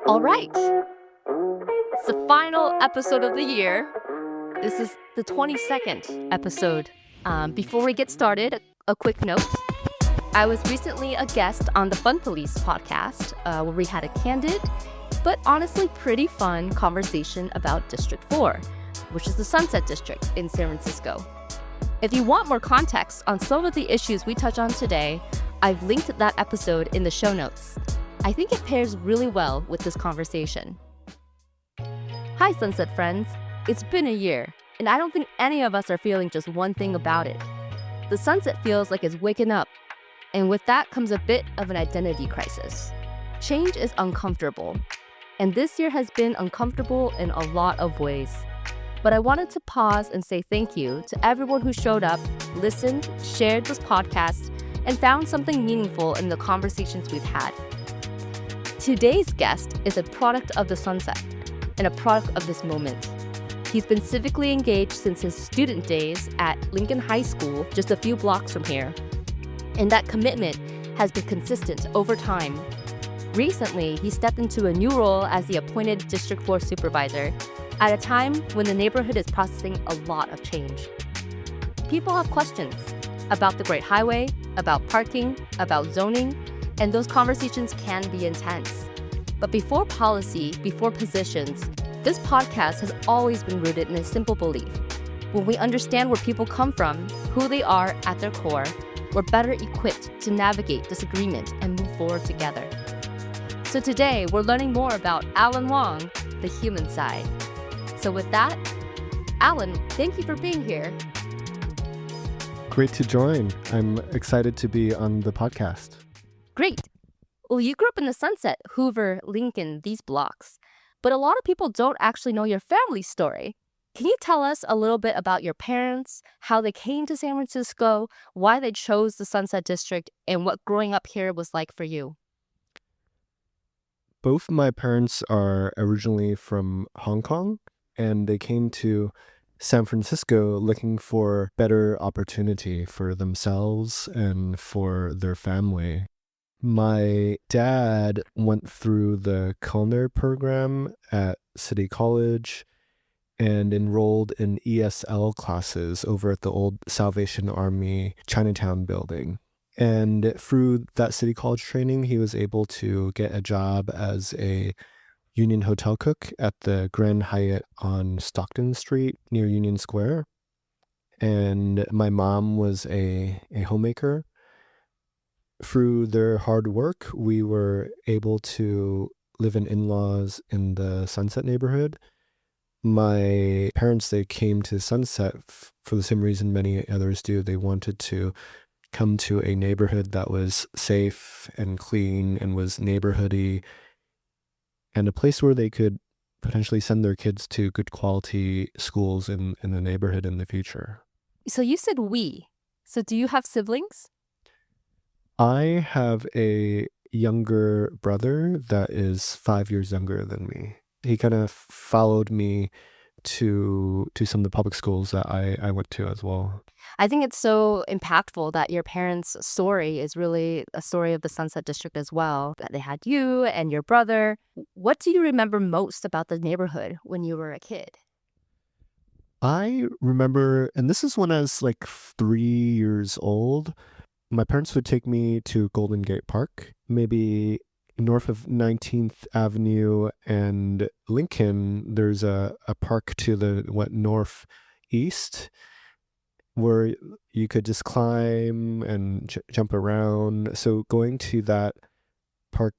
All right. It's the final episode of the year. This is the 22nd episode. Before we get started, a quick note. I was recently a guest on the Fun Police podcast, where we had a candid, but honestly pretty fun conversation about District 4, which is the Sunset District in San Francisco. If you want more context on some of the issues we touch on today, I've linked that episode in the show notes. I think it pairs really well with this conversation. Hi, Sunset friends. It's been a year, and I don't think any of us are feeling just one thing about it. The Sunset feels like it's waking up, and with that comes a bit of an identity crisis. Change is uncomfortable, and this year has been uncomfortable in a lot of ways. But I wanted to pause and say thank you to everyone who showed up, listened, shared this podcast, and found something meaningful in the conversations we've had. Today's guest is a product of the Sunset and a product of this moment. He's been civically engaged since his student days at Lincoln High School, just a few blocks from here. And that commitment has been consistent over time. Recently, he stepped into a new role as the appointed District 4 Supervisor at a time when the neighborhood is processing a lot of change. People have questions about the Great Highway, about parking, about zoning, and those conversations can be intense. But before policy, before positions, this podcast has always been rooted in a simple belief. When we understand where people come from, who they are at their core, we're better equipped to navigate disagreement and move forward together. So today, we're learning more about Alan Wong, the human side. So with that, Alan, thank you for being here. Great to join. I'm excited to be on the podcast. Great. Well, you grew up in the Sunset, Hoover, Lincoln, these blocks. But a lot of people don't actually know your family story. Can you tell us a little bit about your parents, how they came to San Francisco, why they chose the Sunset District, and what growing up here was like for you? Both my parents are originally from Hong Kong, and they came to San Francisco looking for better opportunity for themselves and for their family. My dad went through the culinary program at City College and enrolled in ESL classes over at the old Salvation Army Chinatown building. And through that City College training, he was able to get a job as a Union Hotel cook at the Grand Hyatt on Stockton Street near Union Square. And my mom was a homemaker. Through their hard work, we were able to live in in-laws in the Sunset neighborhood. My parents, they came to Sunset for the same reason many others do. They wanted to come to a neighborhood that was safe and clean and was neighborhoody, and a place where they could potentially send their kids to good quality schools in the neighborhood in the future. So you said we. So do you have siblings? I have a younger brother that is 5 years younger than me. He kind of followed me to some of the public schools that I went to as well. I think it's so impactful that your parents' story is really a story of the Sunset District as well. That they had you and your brother. What do you remember most about the neighborhood when you were a kid? I remember, and this is when I was like 3 years old, my parents would take me to Golden Gate Park, maybe north of 19th Avenue and Lincoln. There's a park to the northeast where you could just climb and jump around. So going to that park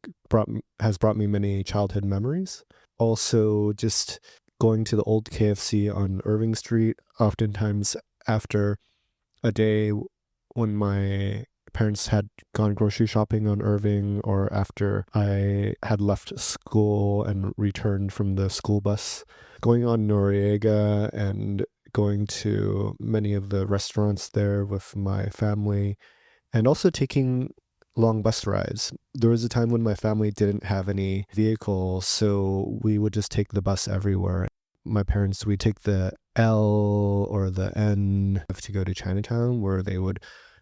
has brought me many childhood memories. Also, just going to the old KFC on Irving Street, oftentimes after a day when my parents had gone grocery shopping on Irving, or after I had left school and returned from the school bus, going on Noriega and going to many of the restaurants there with my family, and also taking long bus rides. There was a time when my family didn't have any vehicle, so we would just take the bus everywhere. My parents, we'd take the L or the N to go to Chinatown, where they would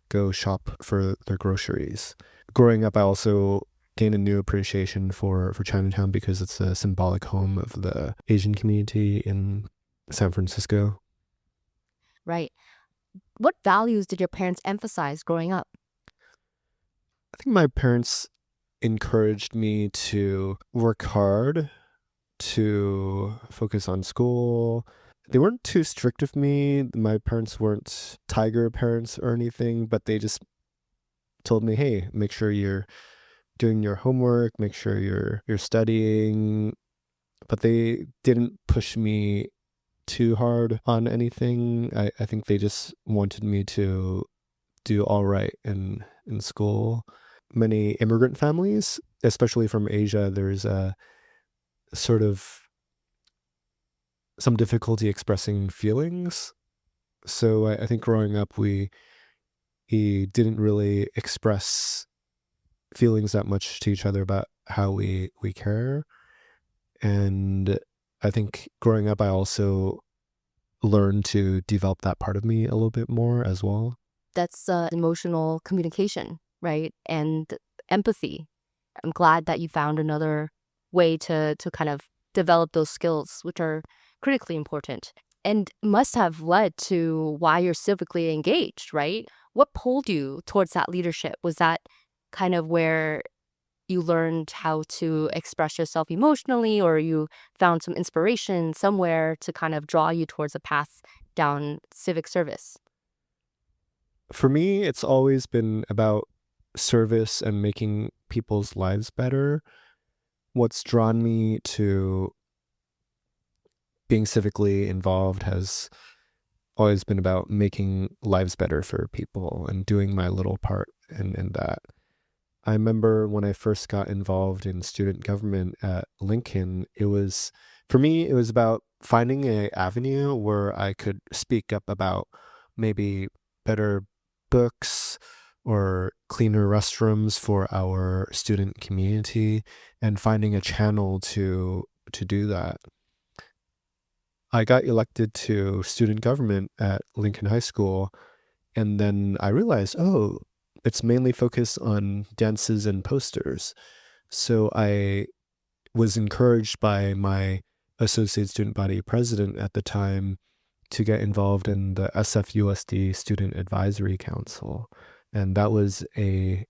go shop for their groceries. Growing up, I also gain a new appreciation for Chinatown because it's a symbolic home of the Asian community in San Francisco. Right. What values did your parents emphasize growing up? I think my parents encouraged me to work hard, to focus on school. They weren't too strict with me. My parents weren't tiger parents or anything, but they just told me, hey, make sure you're doing your homework, make sure you're studying. But they didn't push me too hard on anything. I think they just wanted me to do all right in school. Many immigrant families, especially from Asia, there's a sort of some difficulty expressing feelings. So I think growing up, we didn't really express feelings that much to each other about how we care. And I think growing up, I also learned to develop that part of me a little bit more as well. That's emotional communication, right? And empathy. I'm glad that you found another way to kind of develop those skills, which are critically important and must have led to why you're civically engaged, right? What pulled you towards that leadership? Was that kind of where you learned how to express yourself emotionally, or you found some inspiration somewhere to kind of draw you towards a path down civic service? For me, it's always been about service and making people's lives better. What's drawn me to being civically involved has always been about making lives better for people and doing my little part in that. I remember when I first got involved in student government at Lincoln, for me, it was about finding an avenue where I could speak up about maybe better books or cleaner restrooms for our student community and finding a channel to do that. I got elected to student government at Lincoln High School, and then I realized, oh, it's mainly focused on dances and posters. So I was encouraged by my associate student body president at the time to get involved in the SFUSD Student Advisory Council. And that was a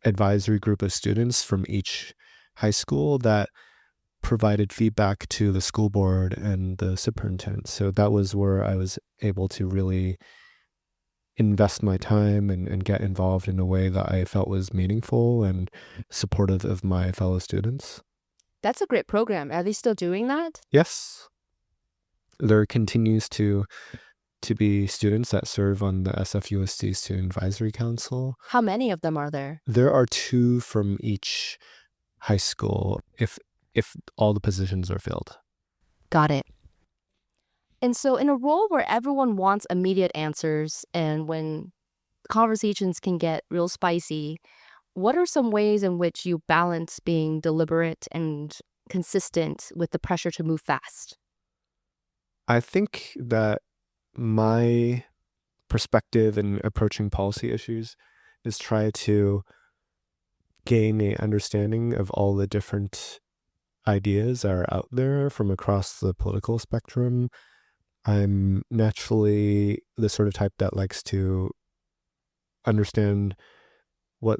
advisory group of students from each high school that provided feedback to the school board and the superintendent. So that was where I was able to really invest my time and get involved in a way that I felt was meaningful and supportive of my fellow students. That's a great program. Are they still doing that? Yes. There continues to be students that serve on the SFUSD Student Advisory Council. How many of them are there? There are 2 from each high school if all the positions are filled. Got it. And so in a role where everyone wants immediate answers and when conversations can get real spicy, what are some ways in which you balance being deliberate and consistent with the pressure to move fast? I think that my perspective in approaching policy issues is try to gain an understanding of all the different ideas that are out there from across the political spectrum. I'm naturally the sort of type that likes to understand what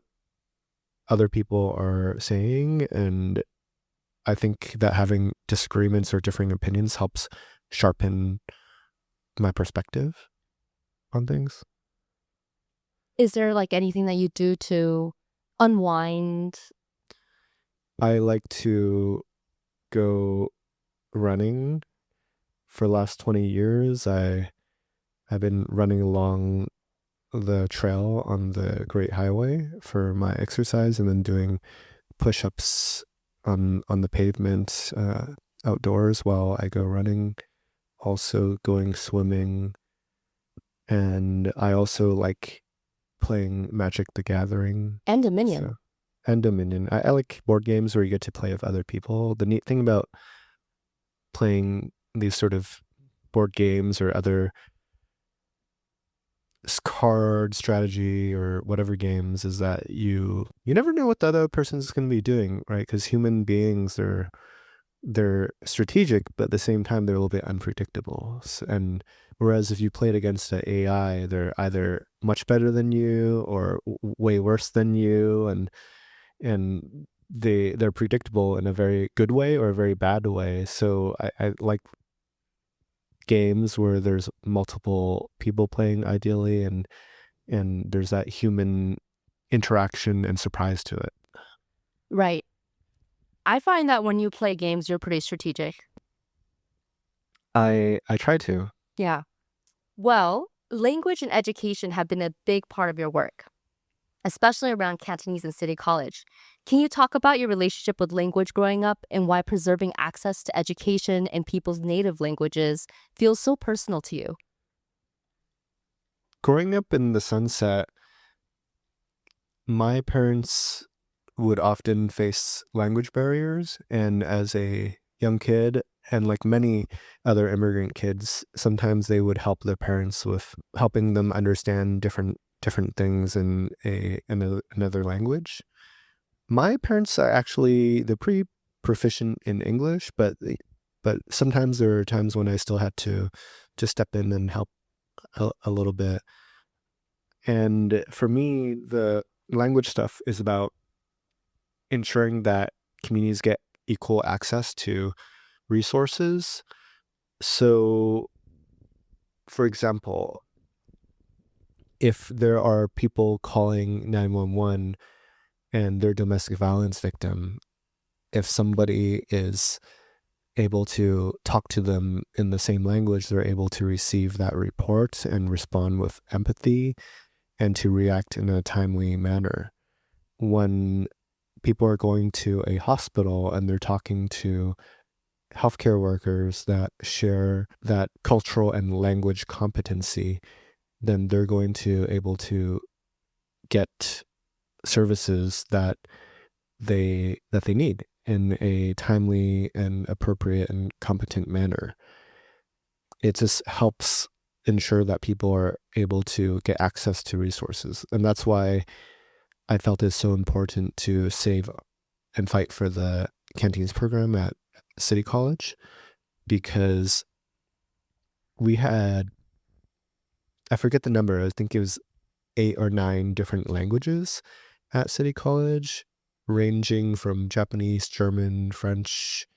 other people are saying, and I think that having disagreements or differing opinions helps sharpen my perspective on things. Is there like anything that you do to unwind? I like to go running. For the last 20 years, I've been running along the trail on the Great Highway for my exercise, and then doing push-ups on the pavement outdoors while I go running. Also going swimming, and I also like playing Magic the Gathering. And Dominion. And Dominion. I like board games where you get to play with other people. The neat thing about playing these sort of board games or other card strategy or whatever games is that you never know what the other person's going to be doing, right? Because human beings are they're strategic, but at the same time they're a little bit unpredictable. And whereas if you played against an AI, they're either much better than you or way worse than you, and they're predictable in a very good way or a very bad way. So I like games where there's multiple people playing ideally, and there's that human interaction and surprise to it. Right. I find that when you play games, you're pretty strategic. I try to. Yeah. Well, language and education have been a big part of your work, especially around Cantonese and City College. Can you talk about your relationship with language growing up and why preserving access to education in people's native languages feels so personal to you? Growing up in the Sunset, my parents would often face language barriers, and as a young kid, and like many other immigrant kids, sometimes they would help their parents with helping them understand different things in another language. My parents are actually they're pretty proficient in English, but sometimes there are times when I still had to step in and help a little bit. And for me, the language stuff is about ensuring that communities get equal access to resources. So, for example, if there are people calling 911 and they're domestic violence victim, if somebody is able to talk to them in the same language, they're able to receive that report and respond with empathy and to react in a timely manner. When people are going to a hospital and they're talking to healthcare workers that share that cultural and language competency, then they're going to able to get services that they need in a timely and appropriate and competent manner. It just helps ensure that people are able to get access to resources. And that's why I felt it's so important to save and fight for the Cantonese program at City College, because we had, I forget the number, I think it was 8 or 9 different languages at City College, ranging from Japanese, German, French,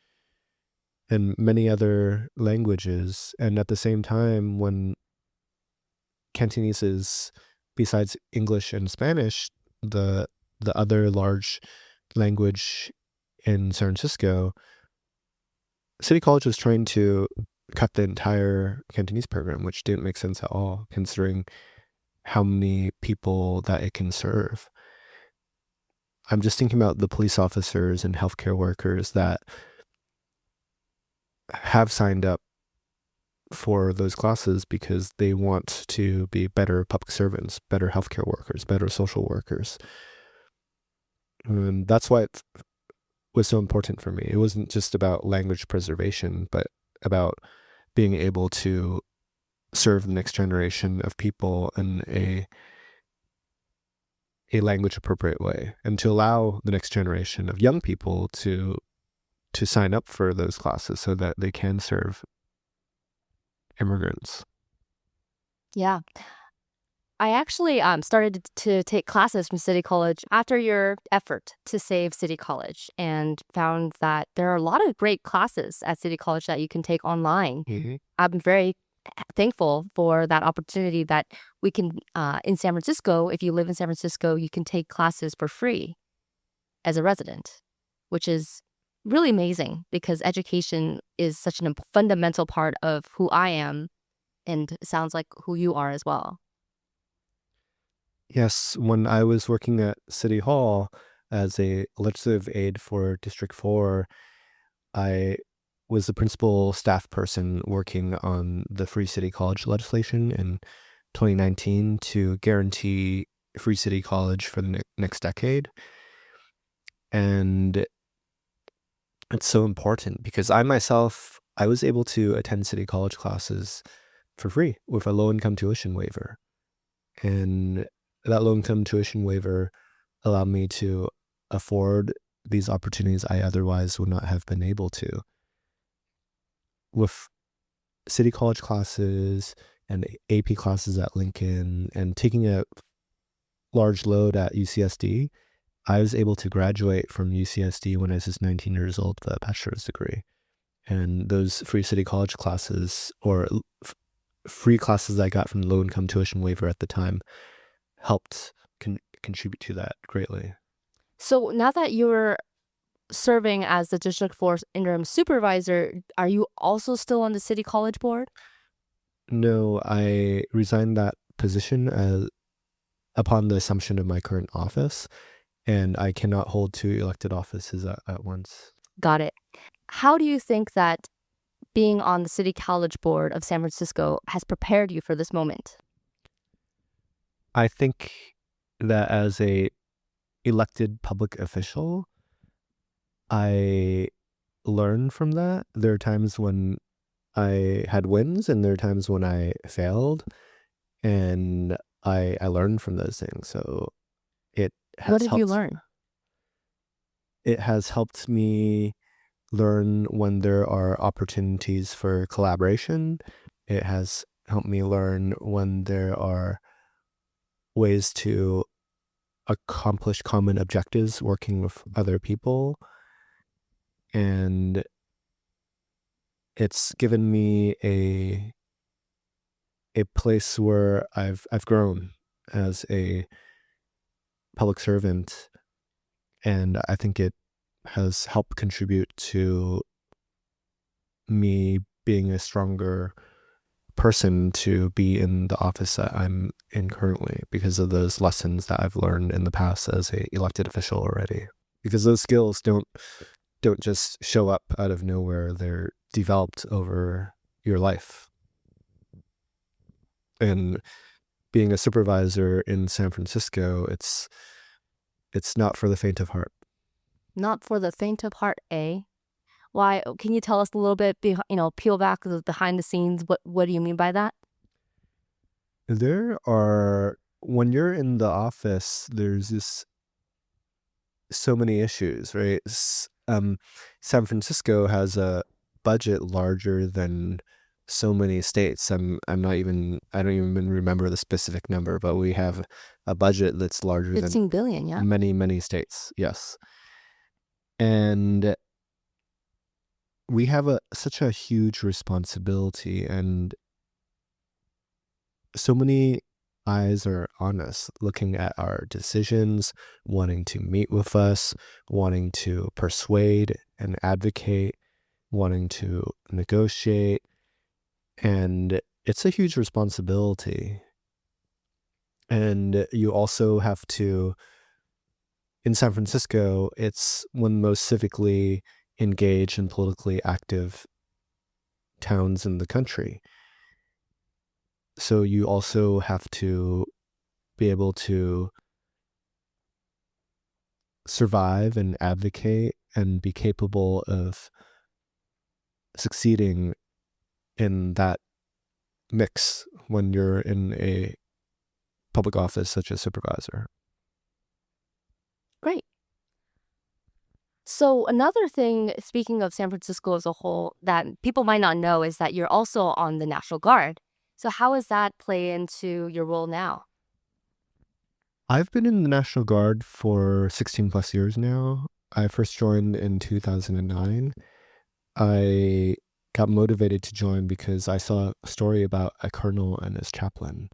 and many other languages. And at the same time, when Cantonese is, besides English and Spanish, the other large language in San Francisco, City College was trying to cut the entire Cantonese program, which didn't make sense at all, considering how many people that it can serve. I'm just thinking about the police officers and healthcare workers that have signed up for those classes because they want to be better public servants, better healthcare workers, better social workers. And that's why it was so important for me. It wasn't just about language preservation, but about being able to serve the next generation of people in a language appropriate way, and to allow the next generation of young people to sign up for those classes so that they can serve immigrants. Yeah. I actually started to take classes from City College after your effort to save City College, and found that there are a lot of great classes at City College that you can take online. Mm-hmm. I'm very thankful for that opportunity that we can, in San Francisco, if you live in San Francisco, you can take classes for free as a resident, which is really amazing because education is such a fundamental part of who I am, and sounds like who you are as well. Yes, when I was working at City Hall as a legislative aide for District 4, I was the principal staff person working on the Free City College legislation in 2019 to guarantee Free City College for the next decade. And it's so important because I was able to attend City College classes for free with a low-income tuition waiver. And that low-income tuition waiver allowed me to afford these opportunities I otherwise would not have been able to. With city college classes and AP classes at Lincoln and taking a large load at UCSD, I was able to graduate from UCSD when I was just 19 years old with a bachelor's degree. And those free city college classes or free classes I got from the low-income tuition waiver at the time helped contribute to that greatly. So now that you're serving as the District 4 interim supervisor, are you also still on the city college board? No, I resigned that position upon the assumption of my current office, and I cannot hold two elected offices at once. Got it. How do you think that being on the city college board of San Francisco has prepared you for this moment? I think that as a elected public official, I learn from that. There are times when I had wins and there are times when I failed, and I learned from those things. So it has What did you learn? It has helped me learn when there are opportunities for collaboration. It has helped me learn when there are ways to accomplish common objectives working with other people. And it's given me a place where I've grown as a public servant, and I think it has helped contribute to me being a stronger person to be in the office that I'm in currently because of those lessons that I've learned in the past as a elected official already. Because those skills don't just show up out of nowhere. They're developed over your life. And being a supervisor in San Francisco, it's not for the faint of heart. Not for the faint of heart, eh? Why? Can you tell us a little bit, peel back the behind the scenes? What do you mean by that? When you're in the office, there's so many issues, right? San Francisco has a budget larger than so many states. I don't even remember the specific number, but we have a budget that's larger 15 billion, yeah. Many states. Yes. And we have such a huge responsibility, and so many eyes are on us, looking at our decisions, wanting to meet with us, wanting to persuade and advocate, wanting to negotiate. And it's a huge responsibility. And you also have to, in San Francisco, it's one of the most civically engaged and politically active towns in the country. So you also have to be able to survive and advocate and be capable of succeeding in that mix when you're in a public office such as supervisor. Great. So another thing, speaking of San Francisco as a whole, that people might not know is that you're also on the National Guard. So how does that play into your role now? I've been in the National Guard for 16 plus years now. I first joined in 2009. I got motivated to join because I saw a story about a colonel and his chaplain.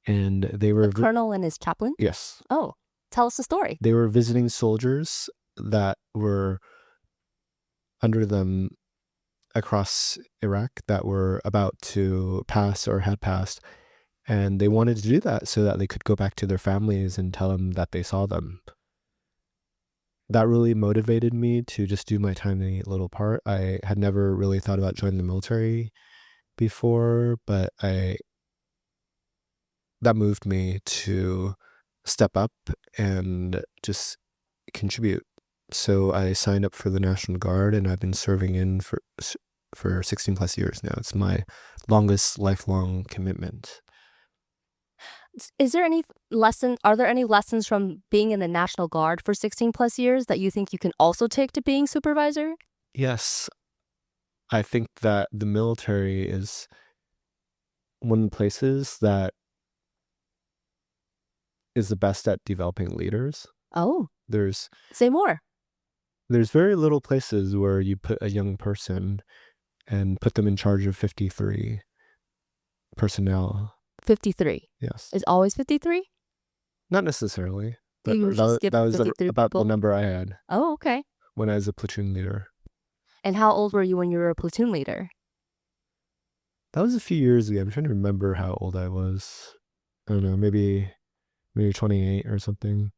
And they were... A colonel and his chaplain? Yes. Oh, tell us the story. They were visiting soldiers that were under them across Iraq that were about to pass or had passed. And they wanted to do that so that they could go back to their families and tell them that they saw them. That really motivated me to just do my tiny little part. I had never really thought about joining the military before, but that moved me to step up and just contribute. So I signed up for the National Guard, and I've been serving in for 16 plus years now. It's my longest lifelong commitment. Is there any are there any lessons from being in the National Guard for 16 plus years that you think you can also take to being supervisor? Yes, I think that the military is one of the places that is the best at developing leaders. Oh, There's say more. very little places where you put a young person and put them in charge of 53 personnel. 53. Yes. Is always 53? Not necessarily. But You usually skip that was 53 about people? the number I had Oh, okay. when I was a platoon leader. And how old were you when you were a platoon leader? That was a few years ago. I'm trying to remember how old I was. I don't know, maybe 28 or something.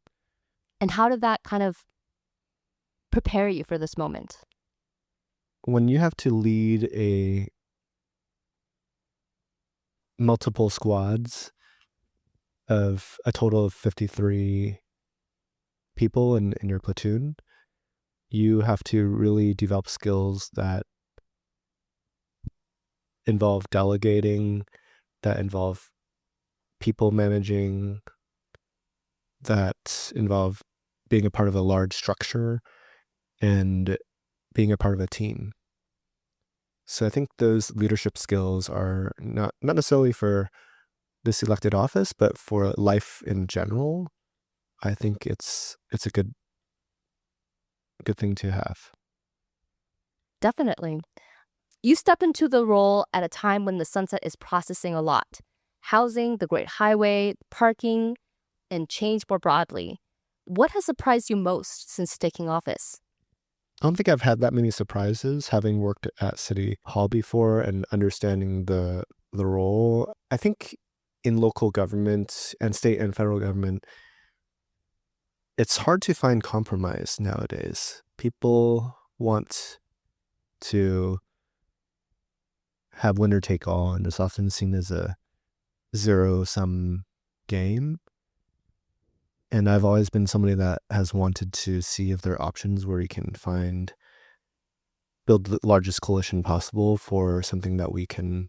And how did that kind of prepare you for this moment? When you have to lead a multiple squads of a total of 53 people in your platoon, you have to really develop skills that involve delegating, that involve people managing, that involve being a part of a large structure and being a part of a team. So I think those leadership skills are not necessarily for this elected office, but for life in general. I think it's a good thing to have. Definitely. You step into the role at a time when the Sunset is processing a lot. Housing, the Great Highway, parking, and change more broadly. What has surprised you most since taking office? I don't think I've had that many surprises, having worked at City Hall before and understanding the role. I think in local government and state and federal government, it's hard to find compromise nowadays. People want to have winner take all, and it's often seen as a zero-sum game. And I've always been somebody that has wanted to see if there are options where we can build the largest coalition possible for something that we can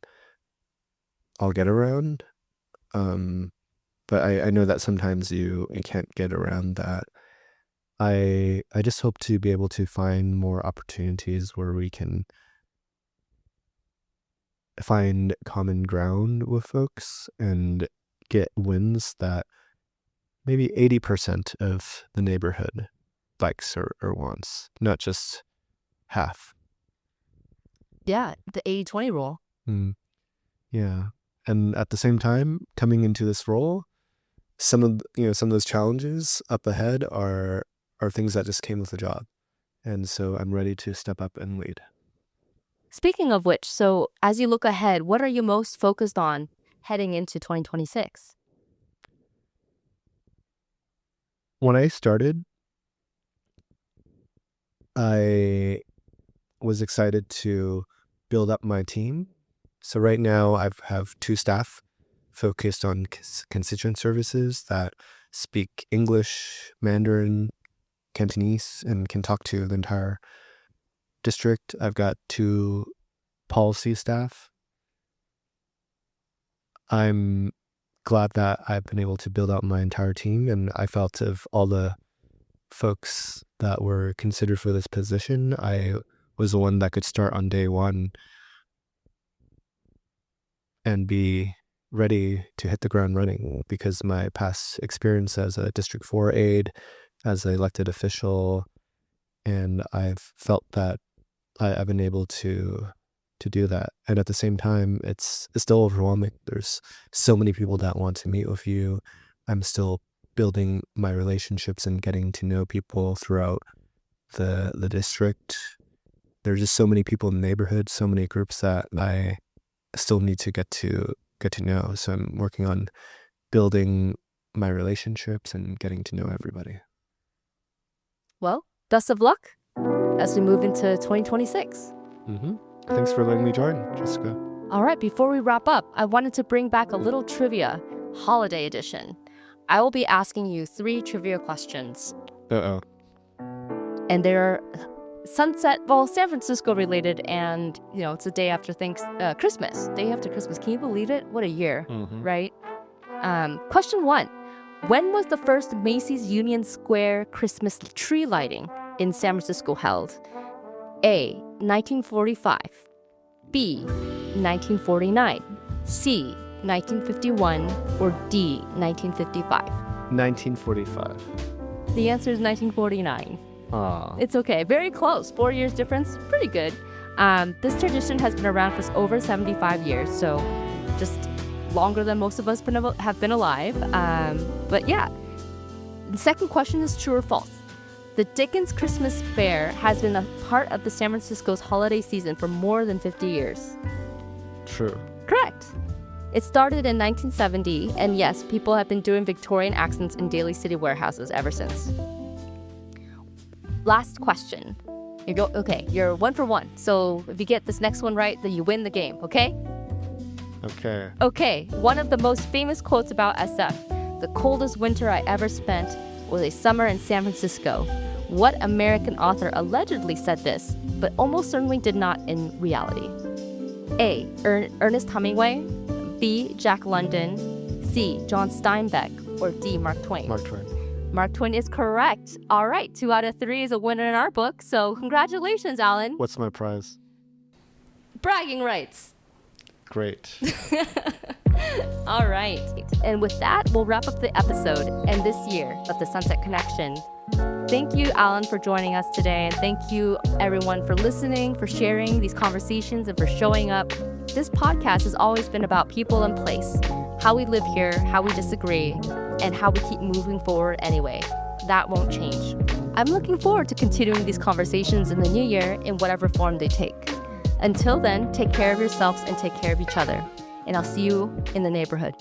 all get around. But I know that sometimes you can't get around that. I just hope to be able to find more opportunities where we can find common ground with folks and get wins that maybe 80% of the neighborhood likes or wants, not just half. Yeah, the 80-20 rule. Yeah. And at the same time, coming into this role, some of those challenges up ahead are things that just came with the job. And so I'm ready to step up and lead. Speaking of which, so as you look ahead, what are you most focused on heading into 2026? When I started, I was excited to build up my team. So right now I have 2 staff focused on constituent services that speak English, Mandarin, Cantonese, and can talk to the entire district. I've got 2 policy staff. I'm glad that I've been able to build out my entire team, and I felt of all the folks that were considered for this position, I was the one that could start on day one and be ready to hit the ground running, because my past experience as a District 4 aide, as an elected official, and I've felt that I've been able to do that. And at the same time, it's still overwhelming. There's so many people that want to meet with you. I'm still building my relationships and getting to know people throughout the district. There's just so many people in the neighborhood, so many groups that I still need to get to know. So I'm working on building my relationships and getting to know everybody. Well, best of luck as we move into 2026. Thanks for letting me join, Jessica. All right, before we wrap up, I wanted to bring back a little trivia, holiday edition. I will be asking you 3 trivia questions. Uh-oh. And they're San Francisco related, and it's the day after Christmas. Day after Christmas. Can you believe it? What a year, right? Question 1. When was the first Macy's Union Square Christmas tree lighting in San Francisco held? A. 1945. B. 1949. C. 1951. Or D. 1955. 1945. The answer is 1949. Aw. It's okay. Very close. 4 years difference. Pretty good. This tradition has been around for over 75 years, so just longer than most of us have been alive. But yeah. The second question is true or false. The Dickens Christmas Fair has been a part of the San Francisco's holiday season for more than 50 years. True. Correct. It started in 1970, and yes, people have been doing Victorian accents in Daly City warehouses ever since. Last question. You're 1 for 1. So if you get this next one right, then you win the game, okay? Okay. Okay, one of the most famous quotes about SF. The coldest winter I ever spent was a summer in San Francisco. What American author allegedly said this, but almost certainly did not in reality? A. Ernest Hemingway. B. Jack London. C. John Steinbeck. Or D. Mark Twain. Mark Twain. Mark Twain is correct. All right, 2 out of 3 is a winner in our book. So congratulations, Alan. What's my prize? Bragging rights. Great. All right. And with that, we'll wrap up the episode and this year of the Sunset Connection. Thank you, Alan, for joining us today. And thank you, everyone, for listening, for sharing these conversations, and for showing up. This podcast has always been about people and place, how we live here, how we disagree, and how we keep moving forward anyway. That won't change. I'm looking forward to continuing these conversations in the new year in whatever form they take. Until then, take care of yourselves and take care of each other. And I'll see you in the neighborhood.